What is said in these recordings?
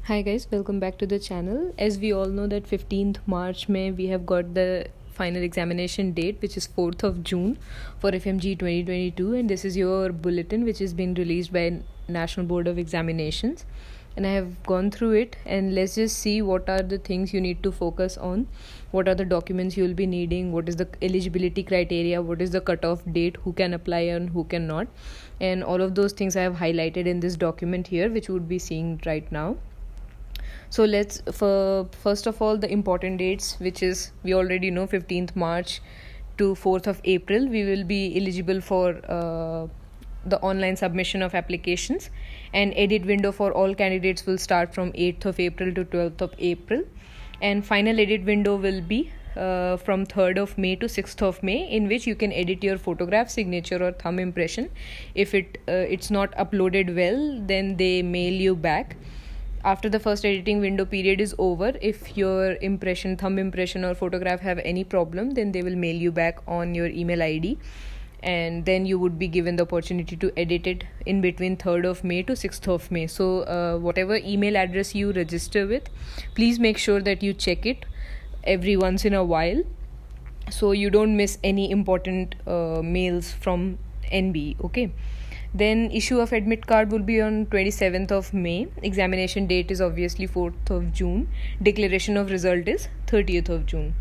Hi guys, welcome back to the channel. As we all know that 15th March May we have got the final examination date, which is 4th of June for FMG 2022, and this is your bulletin which is being released by National Board of Examinations, and I have gone through it. And let's just see what are the things you need to focus on, what are the documents you will be needing, what is the eligibility criteria, what is the cutoff date, who can apply and who cannot, and all of those things I have highlighted in this document here, which you would be seeing right now. So let's first of all the important dates, which is we already know 15th March to 4th of April we will be eligible for the online submission of applications, and edit window for all candidates will start from 8th of April to 12th of April, and final edit window will be from 3rd of May to 6th of May, in which you can edit your photograph, signature or thumb impression. If it's not uploaded well, then they mail you back. After the first editing window period is over, if your impression, thumb impression or photograph have any problem, then they will mail you back on your email ID, and then you would be given the opportunity to edit it in between 3rd of May to 6th of May. So whatever email address you register with, please make sure that you check it every once in a while so you don't miss any important mails from NB. Okay. Then issue of admit card will be on 27th of May. Examination date is obviously 4th of June. Declaration of result is 30th of June.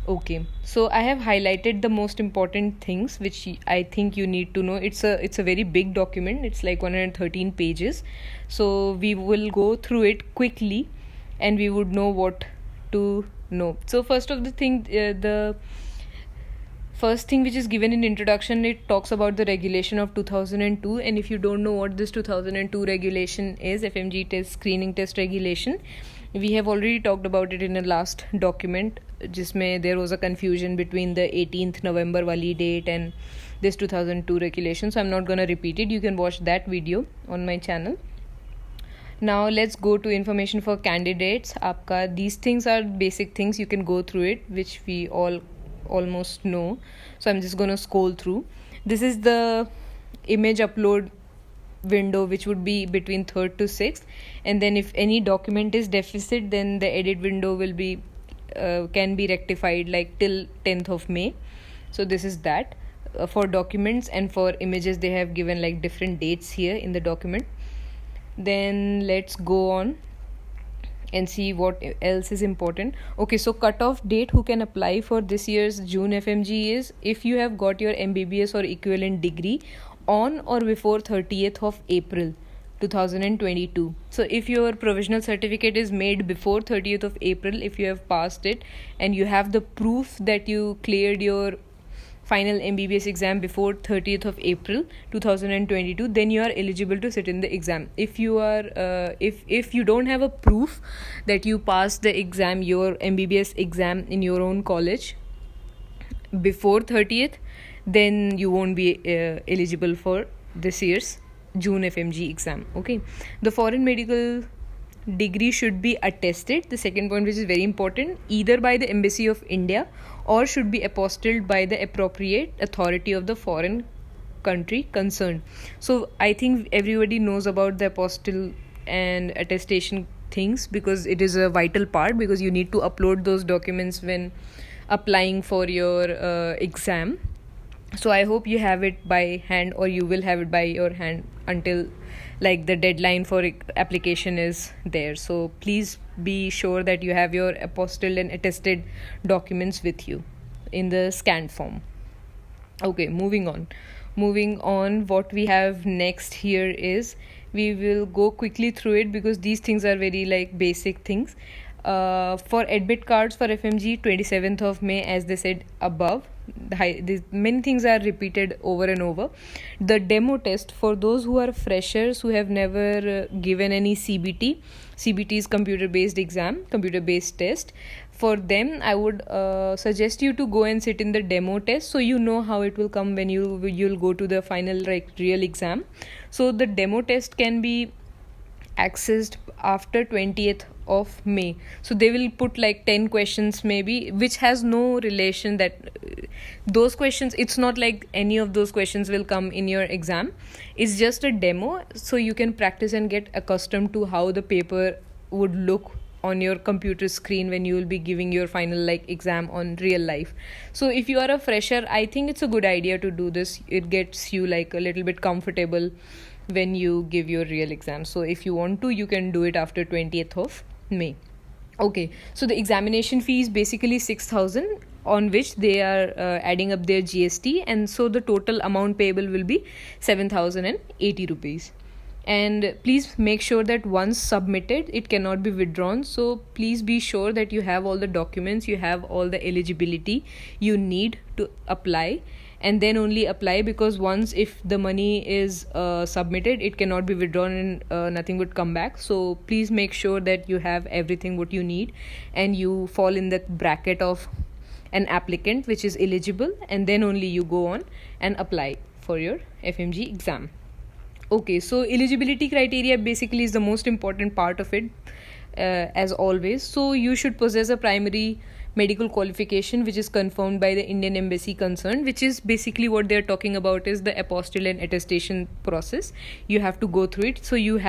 Okay, so I have highlighted the most important things which I think you need to know. It's a very big document. It's like 113 pages. So we will go through it quickly and we would know what to know. So first of the thing, the first thing which is given in introduction, it talks about the regulation of 2002, and if you don't know what this 2002 regulation is, FMG test screening test regulation, we have already talked about it in the last document, जिसमें there was a confusion between the 18th November wali date and this 2002 regulation, so I'm not gonna repeat it. You can watch that video on my channel. Now let's go to information for candidates. आपका these things are basic things, you can go through it, which we all almost know, so I'm just gonna scroll through. This is the image upload window, which would be between 3rd to 6th, and then if any document is deficit, then the edit window will be can be rectified like till 10th of May. So this is that for documents, and for images they have given like different dates here in the document. Then let's go on and see what else is important. Okay, so cutoff date who can apply for this year's June FMG is if you have got your MBBS or equivalent degree on or before 30th of April 2022. So if your provisional certificate is made before 30th of April, if you have passed it and you have the proof that you cleared your final MBBS exam before 30th of April 2022, then you are eligible to sit in the exam. If you are if you don't have a proof that you passed the exam, your MBBS exam in your own college before 30th, then you won't be eligible for this year's June FMG exam. Okay, the foreign medical degree should be attested, the second point which is very important, either by the Embassy of India or should be apostilled by the appropriate authority of the foreign country concerned. So I think everybody knows about the apostille and attestation things, because it is a vital part, because you need to upload those documents when applying for your exam. So I hope you have it by hand, or you will have it by your hand until like the deadline for application is there. So please be sure that you have your apostilled and attested documents with you in the scanned form. Okay, moving on, what we have next here is, we will go quickly through it because these things are very like basic things. For admit cards for FMG 27th of May, as they said above, many things are repeated over and over. The demo test for those who are freshers who have never given any CBT is computer based exam, computer based test. For them I would suggest you to go and sit in the demo test, so you know how it will come when you'll go to the final like real exam. So the demo test can be accessed after 20th of May. So they will put like 10 questions maybe, which has no relation that those questions, it's not like any of those questions will come in your exam. It's just a demo, so you can practice and get accustomed to how the paper would look on your computer screen when you will be giving your final like exam on real life. So if you are a fresher, I think it's a good idea to do this. It gets you like a little bit comfortable when you give your real exam. So if you want to, you can do it after 20th of May. Okay, so the examination fee is basically 6,000, on which they are adding up their GST, and so the total amount payable will be 7,080 rupees. And please make sure that once submitted, it cannot be withdrawn. So please be sure that you have all the documents, you have all the eligibility you need to apply, and then only apply, because once if the money is submitted, it cannot be withdrawn and nothing would come back. So please make sure that you have everything what you need and you fall in that bracket of an applicant which is eligible, and then only you go on and apply for your FMG exam. Okay, so eligibility criteria basically is the most important part of it, as always. So you should possess a primary medical qualification which is confirmed by the Indian embassy concerned, which is basically what they're talking about is the apostille and attestation process. You have to go through it, so you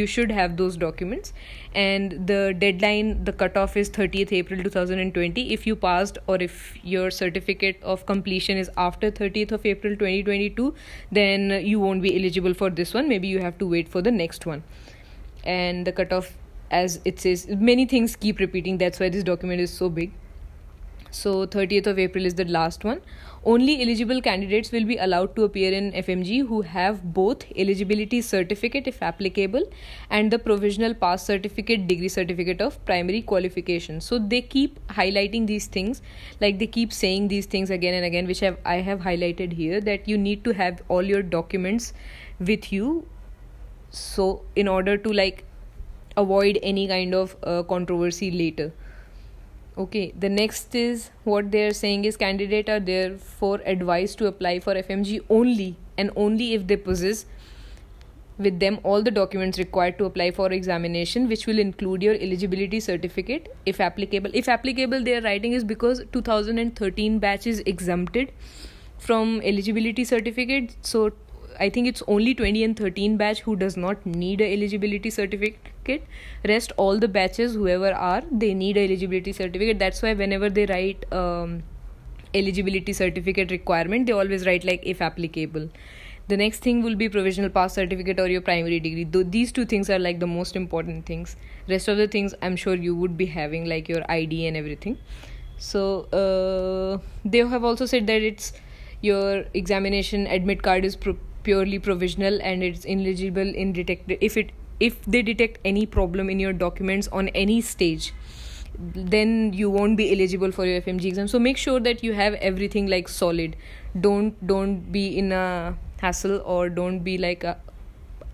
should have those documents. And the deadline, the cutoff is 30th April 2020. If you passed, or if your certificate of completion is after 30th of April 2022, then you won't be eligible for this one. Maybe you have to wait for the next one. And the cutoff, as it says, many things keep repeating, that's why this document is so big. So 30th of April is the last one. Only eligible candidates will be allowed to appear in FMG who have both eligibility certificate, if applicable, and the provisional pass certificate, degree certificate of primary qualification. So they keep highlighting these things, like they keep saying these things again and again, which I have highlighted here, that you need to have all your documents with you, so in order to like avoid any kind of controversy later. Okay, the next is what they are saying is candidates are therefore advised to apply for FMG only and only if they possess with them all the documents required to apply for examination, which will include your eligibility certificate, if applicable. If applicable, they are writing is because 2013 batch is exempted from eligibility certificate. So I think it's only 20 and 13 batch who does not need a eligibility certificate. Rest all the batches, whoever are, they need a eligibility certificate. That's why whenever they write eligibility certificate requirement, they always write like if applicable. The next thing will be provisional pass certificate or your primary degree. These two things are like the most important things. Rest of the things I'm sure you would be having, like your ID and everything. So they have also said that it's your examination admit card is purely provisional and it's ineligible in detected if they detect any problem in your documents on any stage, then you won't be eligible for your FMG exam. So make sure that you have everything like solid. Don't be in a hassle, or don't be like a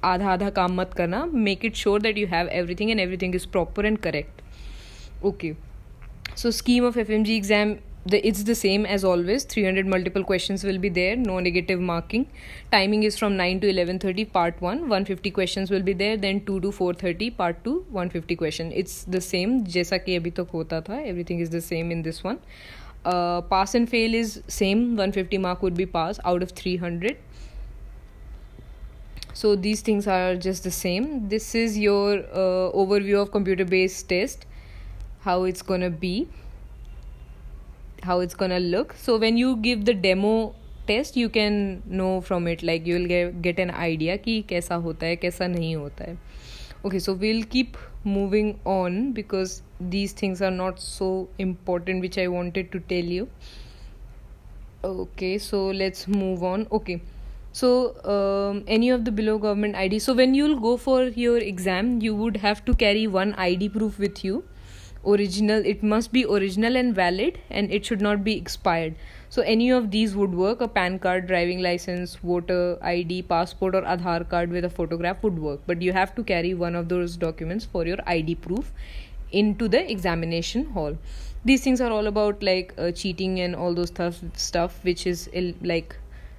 आधा काम मत करना. Make it sure that you have everything and everything is proper and correct. Okay, so scheme of FMG exam, it's the same as always. 300 multiple questions will be there, no negative marking. Timing is from 9 to 11:30 part 1. 150 questions will be there, then 2 to 4:30 part 2. 150 question. It's the same जैसा कि अभी तक होता था. Everything is the same in this one. Pass and fail is same. 150 mark would be pass out of 300. So these things are just the same. This is your overview of computer based test, how it's gonna be, how it's gonna look. So when you give the demo test, you can know from it, like you will get an idea कि कैसा होता है कैसा नहीं होता है. Okay, so we'll keep moving on because these things are not so important which I wanted to tell you. Okay, so let's move on. Okay, so any of the below government ID. So when you'll go for your exam, you would have to carry one ID proof with you. Original, it must be original and valid, and it should not be expired. So any of these would work. A PAN card, driving license, voter ID, passport or Aadhaar card with a photograph would work, but you have to carry one of those documents for your ID proof into the examination hall. These things are all about like cheating and all those stuff which is like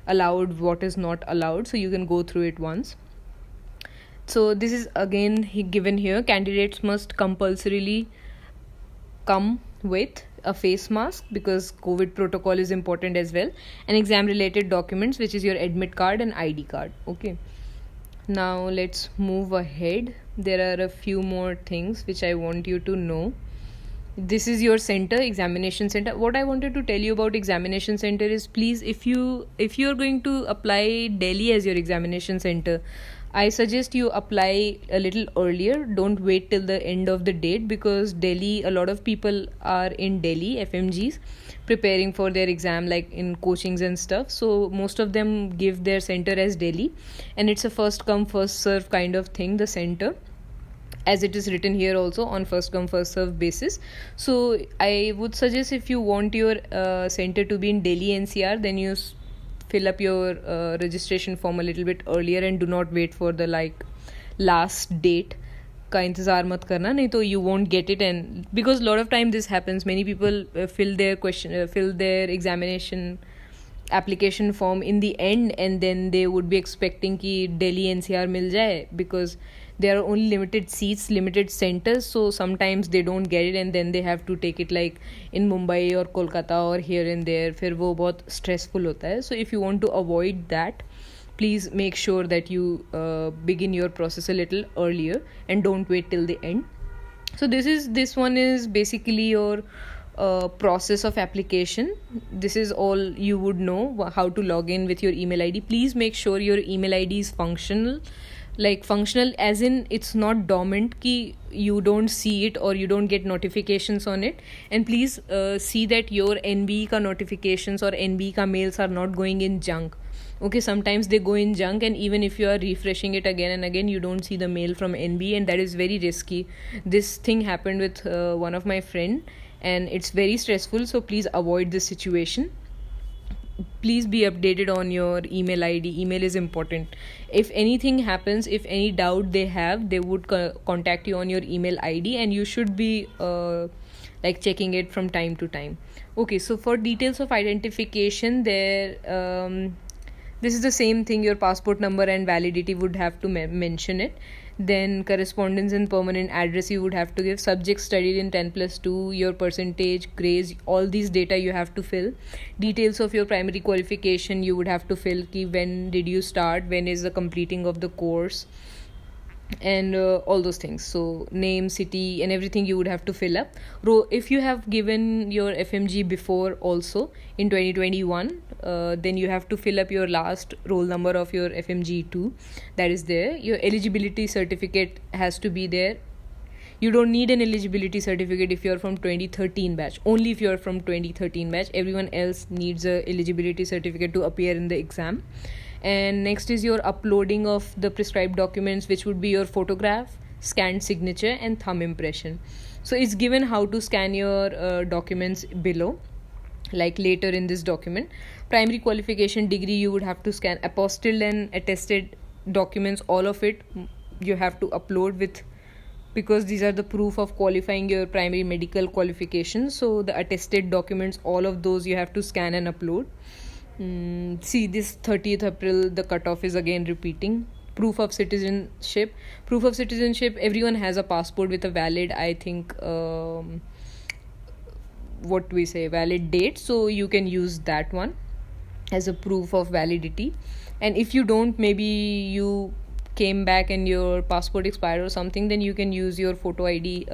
allowed, what is not allowed, so you can go through it once. So this is again given here. Candidates must compulsorily come with a face mask because COVID protocol is important as well, and exam related documents which is your admit card and ID card. Okay, Now let's move ahead. There are a few more things which I want you to know. This is your center, examination center. What I wanted to tell you about examination center is, please, if you're going to apply Delhi as your examination center, I suggest you apply a little earlier. Don't wait till the end of the date, because Delhi, a lot of people are in Delhi, FMGs, preparing for their exam, like in coachings and stuff. So most of them give their center as Delhi, and it's a first come first serve kind of thing, the center, as it is written here also, on first come first serve basis. So I would suggest, if you want your center to be in Delhi NCR, then you fill up your registration form a little bit earlier, and do not wait for the last date का इंतज़ार मत करना, नहीं तो you won't get it. And because a lot of time this happens, many people fill their examination application form in the end, and then they would be expecting कि Delhi NCR मिल जाए, because there are only limited seats, limited centers, so sometimes they don't get it, and then they have to take it like in Mumbai or Kolkata or here and there. फिर वो बहुत stressful होता है. So if you want to avoid that, please make sure that you begin your process a little earlier and don't wait till the end. So this one is basically your process of application. This is all you would know, how to log in with your email ID. Please make sure your email ID is functional, like functional as in it's not dormant, ki you don't see it or you don't get notifications on it. And please see that your NB ka notifications or NB ka mails are not going in junk. Okay, sometimes they go in junk, and even if you are refreshing it again and again, you don't see the mail from NB, and that is very risky. This thing happened with one of my friend, and it's very stressful. So please avoid this situation. Please be updated on your email ID. Email is important. If anything happens, if any doubt they have, they would contact you on your email ID, and you should be like checking it from time to time. Okay, so for details of identification, this is the same thing. Your passport number and validity would have to mention it. Then correspondence and permanent address you would have to give. Subject studied in 10+2, your percentage, grades, all these data you have to fill. Details of your primary qualification you would have to fill. Ki when did you start, when is the completing of the course, and all those things. So name, city, and everything you would have to fill up. If you have given your FMG before also in 2021, then you have to fill up your last roll number of your FMG2, that is there. Your eligibility certificate has to be there. You don't need an eligibility certificate if you're from 2013 batch. Only if you're from 2013 batch. Everyone else needs a eligibility certificate to appear in the exam. And next is your uploading of the prescribed documents, which would be your photograph, scanned signature, and thumb impression. So it's given how to scan your documents below, like later in this document. Primary qualification degree you would have to scan. Apostilled and attested documents, all of it you have to upload with, because these are the proof of qualifying your primary medical qualifications. So the attested documents, all of those you have to scan and upload. See, this 30th April, the cutoff is again repeating. Proof of citizenship. Proof of citizenship, everyone has a passport with a valid, I think, valid date. So you can use that one as a proof of validity. And if you don't, maybe you came back and your passport expired or something, then you can use your photo ID,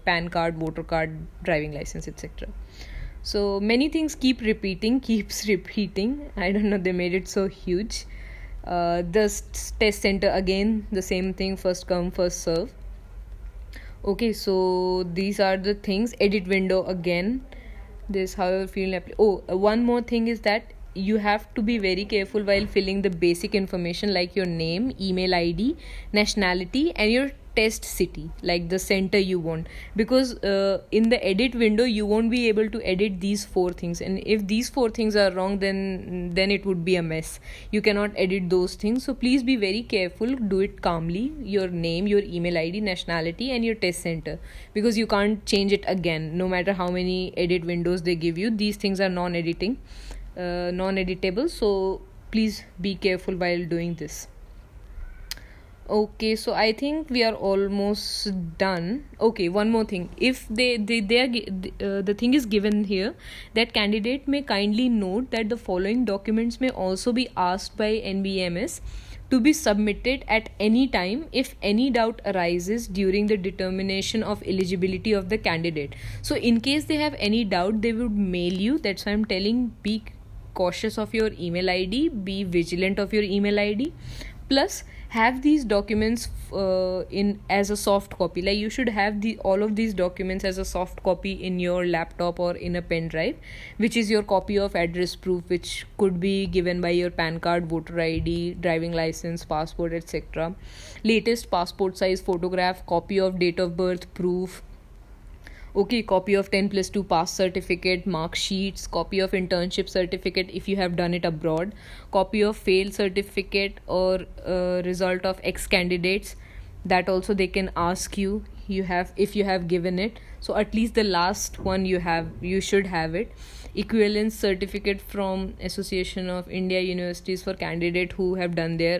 PAN card, voter card, driving license, etc. So many things keeps repeating. I don't know, they made it so huge. The test center, again the same thing, first come first serve. Okay, so these are the things. Edit window, again this how you're feeling. One more thing is that you have to be very careful while filling the basic information, like your name, email ID, nationality, and your test city, like the center you want, because in the edit window you won't be able to edit these 4 things, and if these 4 things are wrong, then it would be a mess. You cannot edit those things. So please be very careful, do it calmly. Your name, your email ID, nationality, and your test center, because you can't change it again no matter how many edit windows they give you. These things are non-editable, so please be careful while doing this. Okay, so I think we are almost done. Okay, one more thing. If the thing is given here that candidate may kindly note that the following documents may also be asked by NBMS to be submitted at any time if any doubt arises during the determination of eligibility of the candidate. So in case they have any doubt, they would mail you. That's why I'm telling, be cautious of your email ID, be vigilant of your email ID, plus have these documents in as a soft copy. Like you should have all of these documents as a soft copy in your laptop or in a pen drive, which is your copy of address proof, which could be given by your PAN card, voter ID, driving license, passport, etc. Latest passport size photograph, copy of date of birth proof, okay, copy of 10+2 pass certificate, mark sheets, copy of internship certificate if you have done it abroad, copy of fail certificate or result of ex candidates, that also they can ask you if you have given it. So at least the last one you should have it. Equivalence certificate from Association of India Universities for candidate who have done their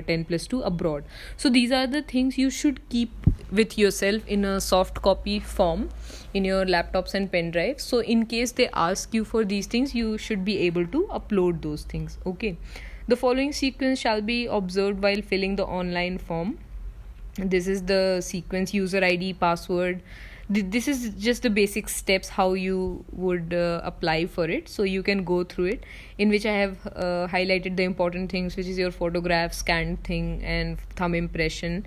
10+2 abroad. So these are the things you should keep with yourself in a soft copy form in your laptops and pen drives. So in case they ask you for these things, you should be able to upload those things. Okay, the following sequence shall be observed while filling the online form. This is the sequence: user ID, password. This is just the basic steps how you would apply for it, so you can go through it, in which I have highlighted the important things, which is your photograph, scanned thing and thumb impression.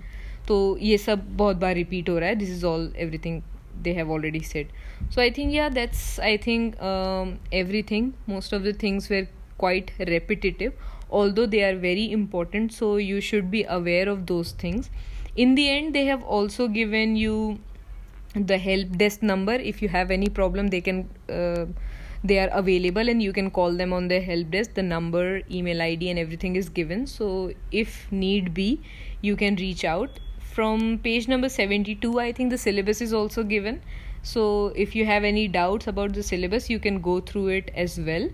तो ये सब बहुत बार repeat हो रहा है. This is all everything they have already said. So I think that's everything. Most of the things were quite repetitive, although they are very important, so you should be aware of those things. In the end, they have also given you the help desk number. If you have any problem, they are available and you can call them on their help desk. The number, email ID and everything is given, so if need be, you can reach out. From page number 72, I think the syllabus is also given, so if you have any doubts about the syllabus, you can go through it as well,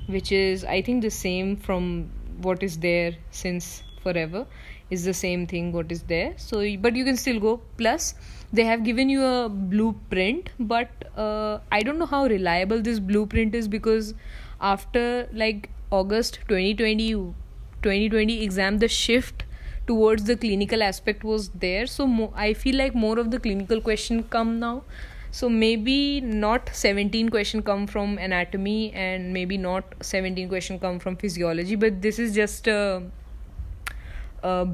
which is, I think, the same from what is there since forever, is the same thing what is there. So but you can still go. Plus they have given you a blueprint, but I don't know how reliable this blueprint is, because after like August 2020 exam, the shift towards the clinical aspect was there, so I feel like more of the clinical question come now. So maybe not 17 question come from anatomy and maybe not 17 question come from physiology, but this is just a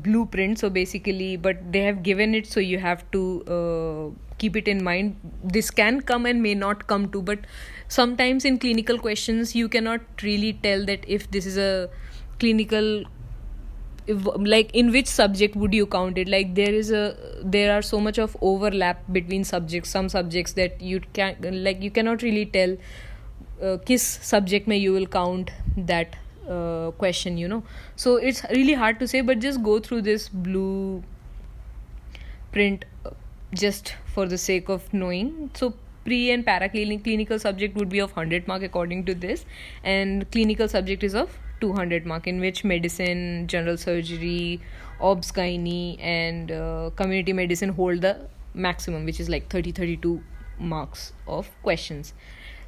blueprint. So basically, but they have given it, so you have to keep it in mind. This can come and may not come too, but sometimes in clinical questions you cannot really tell that if this is a clinical, like in which subject would you count it. Like there are so much of overlap between subjects. Some subjects that you cannot really tell किस subject में you will count that question, so it's really hard to say, but just go through this blueprint just for the sake of knowing. So pre and clinical subject would be of 100 mark according to this, and clinical subject is of 200 mark, in which medicine, general surgery, obs gynae and community medicine hold the maximum, which is like 32 marks of questions.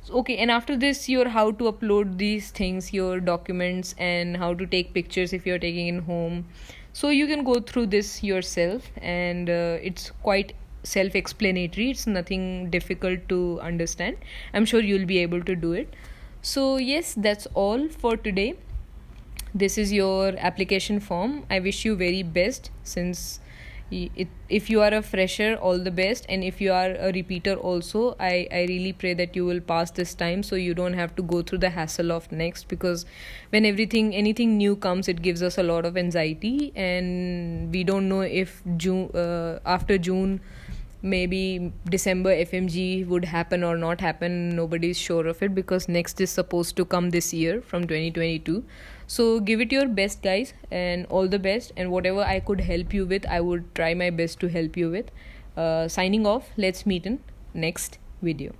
Okay, and after this, your how to upload these things, your documents, and how to take pictures if you're taking in home. So you can go through this yourself, and it's quite self-explanatory. It's nothing difficult to understand. I'm sure you'll be able to do it. So yes, that's all for today. This is your application form. I wish you very best, since if you are a fresher, all the best, and if you are a repeater also, I really pray that you will pass this time, so you don't have to go through the hassle of next, because when anything new comes, it gives us a lot of anxiety, and we don't know if after June, maybe December FMG would happen or not happen. Nobody is sure of it, because next is supposed to come this year from 2022. So give it your best, guys, and all the best, and whatever I could help you with, I would try my best to help you with. Signing off. Let's meet in next video.